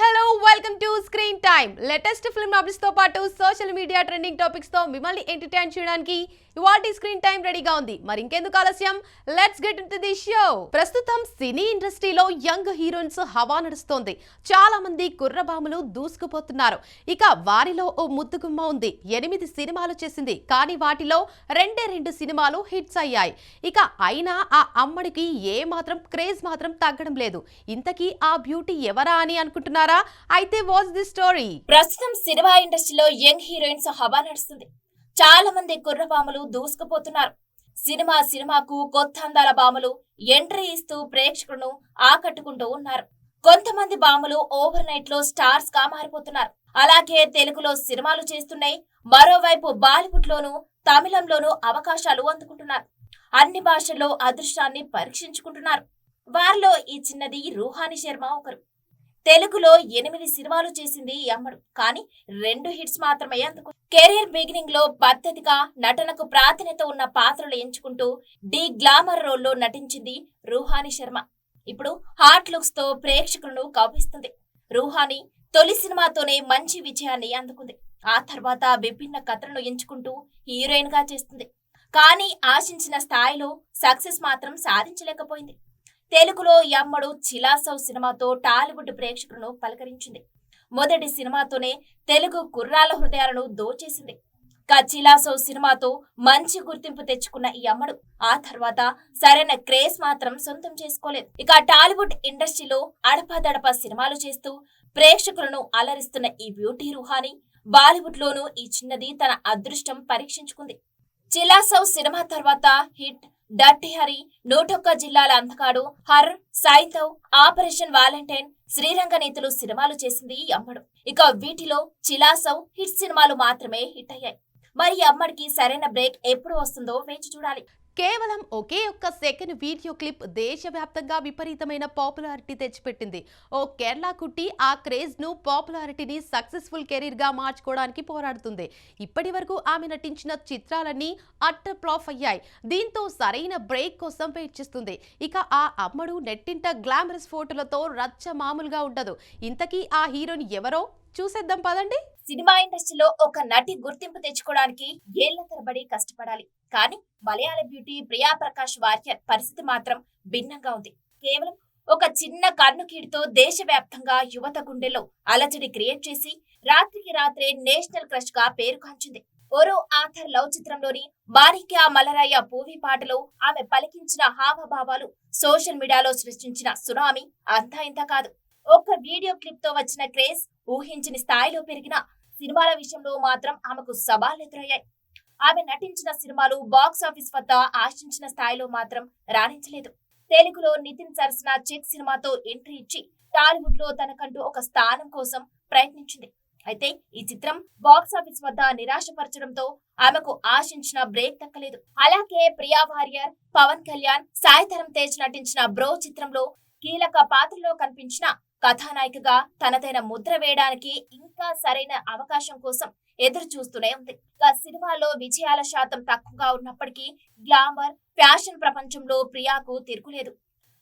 Hello welcome to screen time. Latest film updates తో పాటు social media trending topics తో మిమ్మల్ని ఎంటర్టైన్ చేయడానికి ఇవాల్టి స్క్రీన్ టైమ్ రెడీగా ఉంది. మరి ఇంకెందుకు ఆలస్యం, let's get into the show. ప్రస్తుతం సినీ ఇండస్ట్రీలో యంగ్ హీరోయిన్స్ హవా నడుస్తోంది. చాలా మంది కుర్రబాములు దూసుకుపోతున్నారు. ఇక వారిలో ఓ ముద్దుగుమ్మ ఉంది. 8 సినిమాలు చేసింది, కానీ వాటిలో రెండు సినిమాలు హిట్స్ అయ్యాయి. ఇక అయినా ఆ అమ్మడికి ఏ మాత్రం క్రేజ్ మాత్రం తగ్గడం లేదు. ఇంతకీ ఆ బ్యూటీ ఎవరా అని అనుకుంటున్నారా? అయితే వాచ్ ది స్టోరీ. ప్రస్తుతం సినిమా ఇండస్ట్రీలో యంగ్ హీరోయిన్స్ హవా నడుస్తుంది. చాలా మంది కుర్ర బాములు దూసుకుపోతున్నారు. సినిమాకు కొత్త అందాల బాములు ఎంట్రీ ఇస్తూ ప్రేక్షకులను ఆకట్టుకుంటూ ఉన్నారు. కొంతమంది బాములు ఓవర్ నైట్ లో స్టార్స్ గా మారిపోతున్నారు. అలాగే తెలుగులో సినిమాలు చేస్తున్నాయి. మరోవైపు బాలీవుడ్ లోను, తమిళంలోనూ అవకాశాలు అందుకుంటున్నారు. అన్ని భాషల్లో అదృష్టాన్ని పరీక్షించుకుంటున్నారు. వారిలో ఈ చిన్నది రూహాని శర్మ ఒకరు. తెలుగులో 8 సినిమాలు చేసింది ఈ అమ్మడు, కానీ 2 హిట్స్ మాత్రమే అందుకు. కెరీర్ బిగినింగ్ లో పద్ధతిగా నటనకు ప్రాధాన్యత ఉన్న పాత్రలు ఎంచుకుంటూ డి గ్లామర్ రోల్లో నటించింది రూహాని శర్మ. ఇప్పుడు హాట్ లుక్స్ తో ప్రేక్షకులను కవ్విస్తుంది. రూహాని తొలి సినిమాతోనే మంచి విజయాన్ని అందుకుంది. ఆ తర్వాత విభిన్న కథలను ఎంచుకుంటూ హీరోయిన్ గా చేస్తుంది. కానీ ఆశించిన స్థాయిలో సక్సెస్ మాత్రం సాధించలేకపోయింది. తెలుగులో యమ్మడు చిలాసౌ సినిమాతో టాలీవుడ్ ప్రేక్షకులను పలకరించింది. మొదటి సినిమాతోనే తెలుగు కుర్రాల హృదయాలను దోచేసింది. చిలాసౌ సినిమాతో మంచి గుర్తింపు తెచ్చుకున్న ఈ అమ్మడు ఆ తర్వాత సరైన క్రేజ్ మాత్రం సొంతం చేసుకోలేదు. ఇక టాలీవుడ్ ఇండస్ట్రీలో అడపాదడపా సినిమాలు చేస్తూ ప్రేక్షకులను అలరిస్తున్న ఈ బ్యూటీ రూహాని బాలీవుడ్ లోనూ ఈ చిన్నది తన అదృష్టం పరీక్షించుకుంది. చిలాసౌ సినిమా తర్వాత హిట్ డర్టీ హరి, 101 జిల్లాల అందగాడు, హర్, సైంధవ్, ఆపరేషన్ వాలంటైన్, శ్రీరంగనీతులు సినిమాలు చేసింది ఈ అమ్మడు. ఇక వీటిలో చిలాసౌ హిట్ సినిమాలు మాత్రమే హిట్ అయ్యాయి. మరి అమ్మడికి సరైన బ్రేక్ ఎప్పుడు వస్తుందో వేచి చూడాలి. కేవలం ఒకే ఒక్క సెకండ్ వీడియో క్లిప్ దేశవ్యాప్తంగా విపరీతమైన పాపులారిటీ తెచ్చిపెట్టింది. ఓ కేరళ కుట్టి ఆ క్రేజ్ ను, పాపులారిటీని సక్సెస్ఫుల్ కెరీర్ గా మార్చుకోవడానికి పోరాడుతుంది. ఇప్పటి వరకు ఆమె నటించిన చిత్రాలన్నీ అట్టర్ ఫ్లాప్ అయ్యాయి. దీంతో సరైన బ్రేక్ కోసం వెయిట్ చేస్తుంది. ఇక ఆ అమ్మడు నెట్టింట గ్లామరస్ ఫోటోలతో రచ్చ మామూలుగా ఉండదు. ఇంతకీ ఆ హీరోయిన్ ఎవరో చూసేద్దాం పదండి. సినిమా ఇండస్ట్రీలో ఒక నటి గుర్తింపు తెచ్చుకోవడానికి ఏళ్ల తరబడి కష్టపడాలి. కానీ మలయాళ బ్యూటీ ప్రియా ప్రకాష్ వారియర్ పరిస్థితి మాత్రం భిన్నంగా ఉంది. కేవలం ఒక చిన్న కన్నుకీడుతో దేశవ్యాప్తంగా యువత గుండెల్లో అలజడి క్రియేట్ చేసి రాత్రికి రాత్రే నేషనల్ క్రష్ గా పేరుగాంచింది. ఓరో ఆథర్ లవ్ చిత్రంలోని మాణిక్య మలరాయ పూవి పాటలో ఆమె పలికించిన హావభావాలు సోషల్ మీడియాలో సృష్టించిన సునామీ అంతా ఇంత కాదు. ఒక్క వీడియో క్లిప్ తో వచ్చిన క్రేజ్ ఊహించని స్థాయిలో పెరిగిన సినిమాల విషయంలో మాత్రం ఆమెకు సవాళ్లు ఎదురయ్యాయి. ఆమె నటించిన సినిమాలు బాక్స్ ఆఫీస్ వద్ద ఆశించిన స్థాయిలో మాత్రం రాణించలేదు. తెలుగులో నితిన్ సరసన చెక్ సినిమాతో ఎంట్రీ ఇచ్చి టాలీవుడ్ లో తనకంటూ ఒక స్థానం కోసం ప్రయత్నించింది. అయితే ఈ చిత్రం బాక్స్ ఆఫీస్ వద్ద నిరాశపరచడంతో ఆమెకు ఆశించిన బ్రేక్ దక్కలేదు. అలాగే ప్రియా వారియర్, పవన్ కళ్యాణ్, సాయి ధరమ్ తేజ్ నటించిన బ్రో చిత్రంలో కీలక పాత్రలో కనిపించిన కథానాయికగా తనదైన ముద్ర వేయడానికి ఇంకా సరైన అవకాశం కోసం ఎదురు చూస్తూనే ఉంది. సినిమాలో విజయాల శాతం తక్కువగా ఉన్నప్పటికీ గ్లామర్, ఫ్యాషన్ ప్రపంచంలో ప్రియాకు తిరుగులేదు.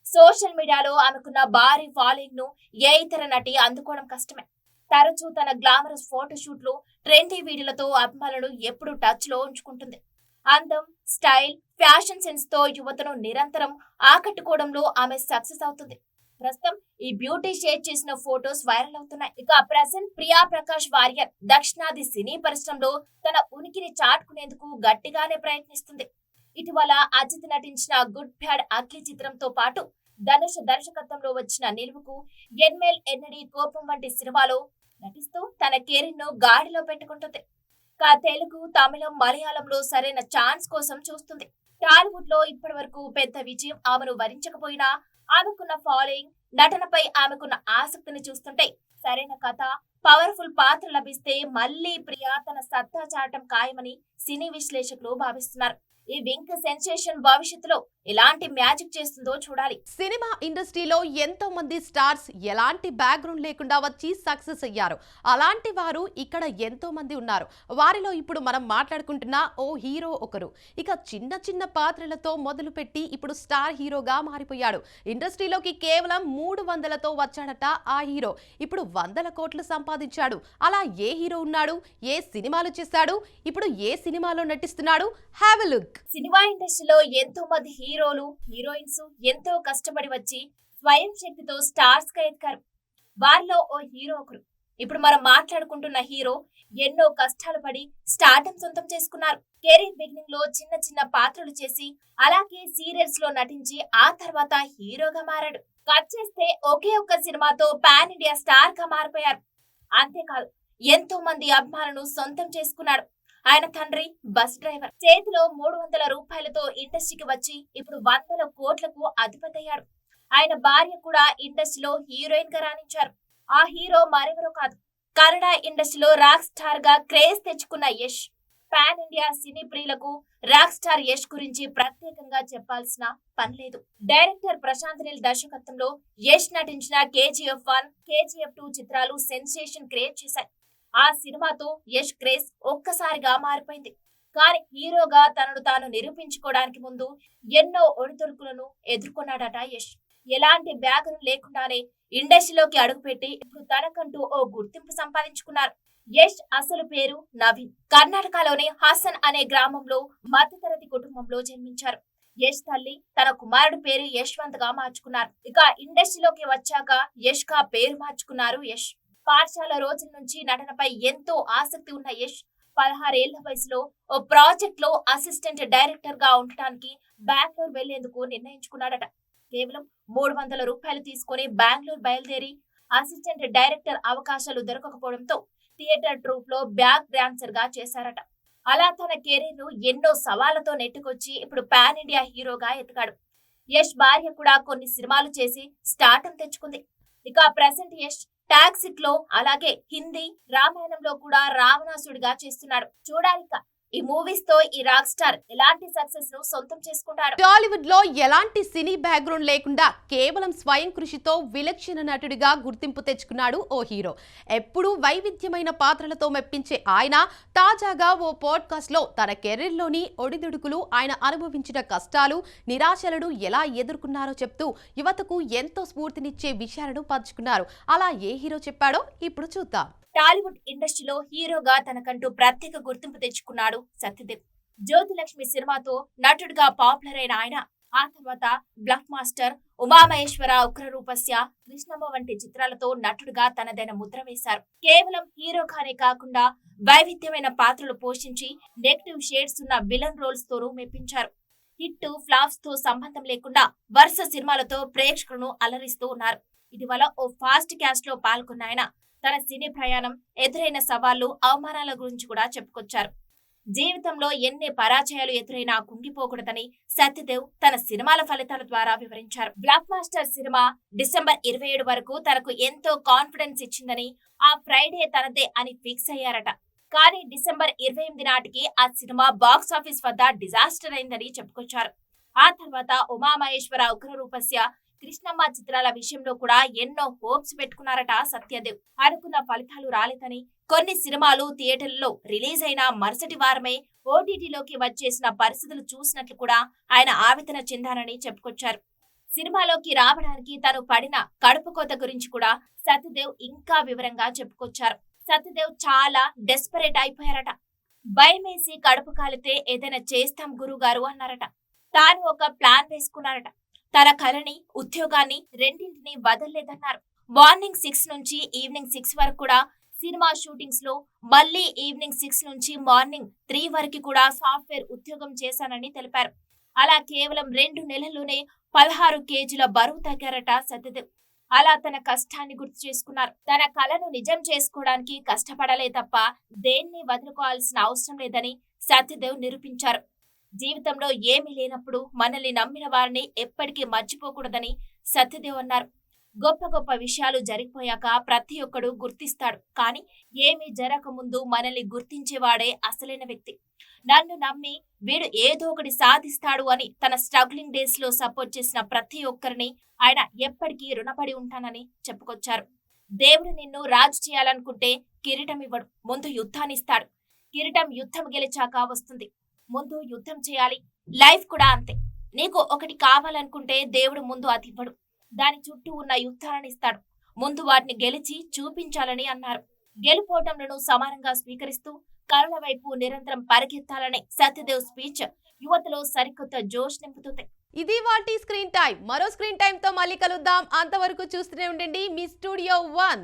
సోషల్ మీడియాలో ఆమెకున్న భారీ ఫాలోయింగ్ ను ఏ ఇతర నటి అందుకోవడం కష్టమే. తరచూ తన గ్లామరస్ ఫోటోషూట్లు, ట్రెండీ వీడియోలతో అభిమానులను ఎప్పుడూ టచ్ లో ఉంచుకుంటుంది. అందం, స్టైల్, ఫ్యాషన్ సెన్స్ తో యువతను నిరంతరం ఆకట్టుకోవడంలో ఆమె సక్సెస్ అవుతుంది. ప్రస్తుతం ఈ బ్యూటీ షేర్ చేసిన ఫోటోస్ వైరల్ అవుతున్నాయి. ఇక ప్రెసెంట్ ప్రియా ప్రకాష్ వారియర్ దక్షిణాది సినీ పరిశ్రమలో తన ఉనికిని చాటుకునేందుకు గట్టిగానే ప్రయత్నిస్తుంది. ఇటీవల అజిత్ నటించిన గుడ్ బ్యాడ్ అగ్లీ చిత్రంతో పాటు ధనుష్ దర్శకత్వంలో వచ్చిన నిలువుకు, ఎన్మేల్ ఎన్నడి కోపం వంటి సినిమాలో నటిస్తూ తన కెరీర్ ను గాడిలో పెట్టుకుంటుంది. తెలుగు, తమిళం, మలయాళంలో సరైన ఛాన్స్ కోసం చూస్తుంది. టాలీవుడ్ లో ఇప్పటి వరకు పెద్ద విజయం ఆమెను వరించకపోయినా ఆమెకున్న ఫాలోయింగ్, నటనపై ఆమెకున్న ఆసక్తిని చూస్తుంటే సరైన కథ, పవర్ఫుల్ పాత్ర లభిస్తే మళ్లీ ప్రియా తన సత్తా చాటం ఖాయమని సినీ విశ్లేషకులు భావిస్తున్నారు. ఈ వింక్ సెన్సేషన్ భవిష్యత్తులో ఎలాంటి మ్యాజిక్ చేస్తుందో చూడాలి. సినిమా ఇండస్ట్రీలో ఎంతో మంది స్టార్స్ ఎలాంటి బ్యాక్గ్రౌండ్ లేకుండా వచ్చి సక్సెస్ అయ్యారు. అలాంటి వారు ఇక్కడ ఎంతో మంది ఉన్నారు. వారిలో ఇప్పుడు మనం మాట్లాడుకుంటున్న ఓ హీరో ఒకరు. ఇక చిన్న చిన్న పాత్రలతో మొదలుపెట్టి ఇప్పుడు స్టార్ హీరోగా మారిపోయాడు. ఇండస్ట్రీలోకి కేవలం 300లతో వచ్చాడట ఆ హీరో. ఇప్పుడు 100 కోట్లు సంపాదించాడు. అలా ఏ హీరో ఉన్నాడు? ఏ సినిమాలు చేశాడు? ఇప్పుడు ఏ సినిమాలో నటిస్తున్నాడు? Have a look. సినిమా ఇండస్ట్రీలో ఎంతో మంది హీరోలు, హీరోయిన్స్ ఎంతో కష్టపడి వచ్చి స్వయం శక్తితో స్టార్స్ గా ఎదిగారు. వారిలో ఓ హీరో ఒకరు. ఇప్పుడు మనం మాట్లాడుకుంటున్న హీరో ఎన్నో కష్టాలు పడి స్టార్డమ్ సొంతం చేసుకున్నారు. కెరీర్ బిగినింగ్ లో చిన్న చిన్న పాత్రలు చేసి అలాగే సీరియల్స్ లో నటించి ఆ తర్వాత హీరోగా మారాడు. కట్ చేస్తే ఒకే ఒక్క సినిమాతో పాన్ ఇండియా స్టార్ గా మారిపోయారు. అంతేకాదు ఎంతో మంది అభిమానులను సొంతం చేసుకున్నాడు. ఆయన తండ్రి బస్ డ్రైవర్. చేతిలో 300 రూపాయలతో ఇండస్ట్రీకి వచ్చి ఇప్పుడు 100 కోట్లకు అధిపతయ్యాడు. ఆయన భార్య కూడా ఇండస్ట్రీలో హీరోయిన్ గా రాణించారు. ఆ హీరో మరెవరో కాదు, కన్నడ ఇండస్ట్రీలో రాక్ స్టార్ గా క్రేజ్ తెచ్చుకున్న యష్. పాన్ ఇండియా సినీ ప్రియులకు రాక్ స్టార్ యష్ గురించి ప్రత్యేకంగా చెప్పాల్సిన పని లేదు. డైరెక్టర్ ప్రశాంత్ నీల్ దర్శకత్వంలో యష్ నటించిన KGF 1, KGF 2 చిత్రాలు సెన్సేషన్ క్రియేట్ చేశాయి. ఆ సినిమాతో యష్ క్రేజ్ ఒక్కసారిగా మారిపోయింది. కానీ హీరోగా తనను తాను నిరూపించుకోవడానికి ముందు ఎన్నో ఒడిదొడుకులను ఎదుర్కొన్నాడట యష్. ఎలాంటి బ్యాక్గ్రౌండ్ లేకుండానే ఇండస్ట్రీలోకి అడుగుపెట్టి ఇప్పుడు తనకంటూ ఓ గుర్తింపు సంపాదించుకున్నారు. యష్ అసలు పేరు నవీన్. కర్ణాటకలోని హాసన్ అనే గ్రామంలో మధ్యతరగతి కుటుంబంలో జన్మించారు. యష్ తల్లి తన కుమారుడు పేరు యశ్వంత్ గా మార్చుకున్నారు. ఇక ఇండస్ట్రీలోకి వచ్చాక యష్ గా పేరు మార్చుకున్నారు యష్. పాఠశాల రోజుల నుంచి నటనపై ఎంతో ఆసక్తి ఉన్న యష్ 16 ఏళ్ల వయసులో ఓ ప్రాజెక్ట్ లో అసిస్టెంట్ డైరెక్టర్ గా ఉండటానికి బెంగళూరు వెళ్లేందుకు నిర్ణయించుకున్నాడట. కేవలం 300 రూపాయలు తీసుకుని బెంగళూరు బయలుదేరి అసిస్టెంట్ డైరెక్టర్ అవకాశాలు దొరకకపోవడంతో థియేటర్ ట్రూప్ లో బ్యాక్ డాన్సర్ గా చేశారట. అలా తన కెరీర్ ను ఎన్నో సవాళ్లతో నెట్టుకొచ్చి ఇప్పుడు పాన్ ఇండియా హీరోగా ఎదిగాడు. యష్ భార్య కూడా కొన్ని సినిమాలు చేసి స్టార్టం తెచ్చుకుంది. ఇక ప్రెసెంట్ యష్ టాక్సిక్ లో అలాగే హిందీ, రామాయణంలో కూడా రావణాసుడిగా చేస్తున్నాడు. చూడాలిక ఈ మూవీస్ తో ఈ రాక్ స్టార్ ఎలాంటి సక్సెస్ ను సొంతం చేసుకుంటాడు. టాలీవుడ్ లో ఎలాంటి సినీ బ్యాక్గ్రౌండ్ లేకుండా కేవలం స్వయం కృషితో విలక్షణ నటుడిగా గుర్తింపు తెచ్చుకున్నాడు ఓ హీరో. ఎప్పుడూ వైవిధ్యమైన పాత్రలతో మెప్పించే ఆయన తాజాగా ఓ పాడ్కాస్ట్ లో తన కెరీర్ లోని ఒడిదుడుకులు, ఆయన అనుభవించిన కష్టాలు, నిరాశలను ఎలా ఎదుర్కొన్నారో చెప్తూ యువతకు ఎంతో స్ఫూర్తినిచ్చే విషయాలను పంచుకున్నారు. అలా ఏ హీరో చెప్పాడో ఇప్పుడు చూద్దాం. టాలీవుడ్ ఇండస్ట్రీలో హీరోగా తనకంటూ ప్రత్యేక గుర్తింపు తెచ్చుకున్నాడు సత్యదేవ్. జ్యోతిలక్ష్మి సినిమాతో నటుడిగా పాపులర్ అయిన ఆయన ఆ తర్వాత బ్లాక్ మాస్టర్, ఉమామహేశ్వర, ఉగ్రరూపస్య, కృష్ణమ్మ వంటి చిత్రాలతో నటుడిగా తనదైన ముద్ర వేశారు. కేవలం హీరోగానే కాకుండా వైవిధ్యమైన పాత్రలు పోషించి నెగటివ్ షేడ్స్ ఉన్న విలన్ రోల్స్ తోనూ మెప్పించారు. హిట్ ఫ్లాప్స్ తో సంబంధం లేకుండా వరుస సినిమాలతో ప్రేక్షకులను అలరిస్తూ ఉన్నారు. ఇటీవల ఓ ఫాస్ట్ క్యాస్ట్ లో పాల్గొన్న ఆయన తన సినీ ప్రయాణం, ఎదురైన సవాళ్లు, అవమానాల గురించి కూడా చెప్పుకొచ్చారు. జీవితంలో ఎన్ని పరాజయాలు ఎదురైనా కుంగిపోకూడదని సత్యదేవ్ తన సినిమాల ఫలితాల ద్వారా వివరించారు. బ్లాక్ మాస్టర్ సినిమా డిసెంబర్ 27 వరకు తనకు ఎంతో కాన్ఫిడెన్స్ ఇచ్చిందని, ఆ ఫ్రైడే తనదే అని ఫిక్స్ అయ్యారట. కానీ డిసెంబర్ 28 నాటికి ఆ సినిమా బాక్స్ ఆఫీస్ వద్ద డిజాస్టర్ అయిందని చెప్పుకొచ్చారు. ఆ తర్వాత ఉమామహేశ్వర, ఉగ్రరూపస్య, కృష్ణమ్మ చిత్రాల విషయంలో కూడా ఎన్నో హోప్స్ పెట్టుకున్నారట సత్యదేవ్. అనుకున్న ఫలితాలు రాలేదని, కొన్ని సినిమాలు థియేటర్లలో రిలీజ్ అయిన మరుసటి వారమే ఓటీటీలోకి వచ్చేసిన పరిస్థితులు చూసినట్లు కూడా ఆయన ఆవేదన చెందారని చెప్పుకొచ్చారు. సినిమాలోకి రావడానికి తను పడిన కడుపు కోత గురించి కూడా సత్యదేవ్ ఇంకా వివరంగా చెప్పుకొచ్చారు. సత్యదేవ్ చాలా డెస్పరేట్ అయిపోయారట. భయమేసి కడుపు కాలితే ఏదైనా చేస్తాం గురుగారు అన్నారట. తాను ఒక ప్లాన్ వేసుకున్నారట. తన కళని, ఉద్యోగాన్ని రెండింటినీ వదలలేదన్నారు. మార్నింగ్ 6 నుంచి ఈవినింగ్ 6 వరకు కూడా సినిమా షూటింగ్స్ లో, మళ్లీ ఈవినింగ్ 6 నుంచి మార్నింగ్ 3 వరకు కూడా సాఫ్ట్వేర్ ఉద్యోగం చేశానని తెలిపారు. అలా కేవలం 2 నెలల్లోనే 16 కేజీల బరువు తగ్గారట సత్యదేవ్. అలా తన కష్టాన్ని గుర్తు చేసుకున్నారు. తన కళను నిజం చేసుకోవడానికి కష్టపడలే తప్ప దేన్ని వదులుకోవాల్సిన అవసరం లేదని సత్యదేవ్ నిరూపించారు. జీవితంలో ఏమీ లేనప్పుడు మనల్ని నమ్మిన వారిని ఎప్పటికీ మర్చిపోకూడదని సత్యదేవ్ అన్నారు. గొప్ప గొప్ప విషయాలు జరిగిపోయాక ప్రతి ఒక్కడు గుర్తిస్తాడు, కానీ ఏమీ జరగకముందు మనల్ని గుర్తించేవాడే అసలైన వ్యక్తి. నన్ను నమ్మి వీడు ఏదో ఒకటి సాధిస్తాడు అని తన స్ట్రగ్లింగ్ డేస్ లో సపోర్ట్ చేసిన ప్రతి ఒక్కరిని ఆయన ఎప్పటికీ రుణపడి ఉంటానని చెప్పుకొచ్చారు. దేవుడు నిన్ను రాజు చేయాలనుకుంటే కిరీటం ఇవ్వడు, ముందు యుద్ధాన్ని ఇస్తాడు. కిరీటం యుద్ధం గెలిచాక వస్తుంది, ముందు యుద్ధం చేయాలి. లైఫ్ కూడా అంతే. నీకు ఒకటి కావాలనుకుంటే దేవుడు ముందు అది ఇవ్వడు, దాని చుట్టూ ఉన్న యుద్ధాలను ఇస్తాడు. ముందు వాటిని గెలిచి చూపించాలని అన్నారు. గెలుపోటములను సమానంగా స్వీకరిస్తూ కళల వైపు నిరంతరం పరిగెత్తాలనే సత్యదేవ్ స్పీచ్ యువతలో సరికొత్త జోష్ నింపుతుంది. ఇది వాటి స్క్రీన్ టైం. మరో స్క్రీన్ టైం తో మళ్ళీ కలుద్దాం. అంతవరకు చూస్తూనే ఉండండి మీ స్టూడియో 1.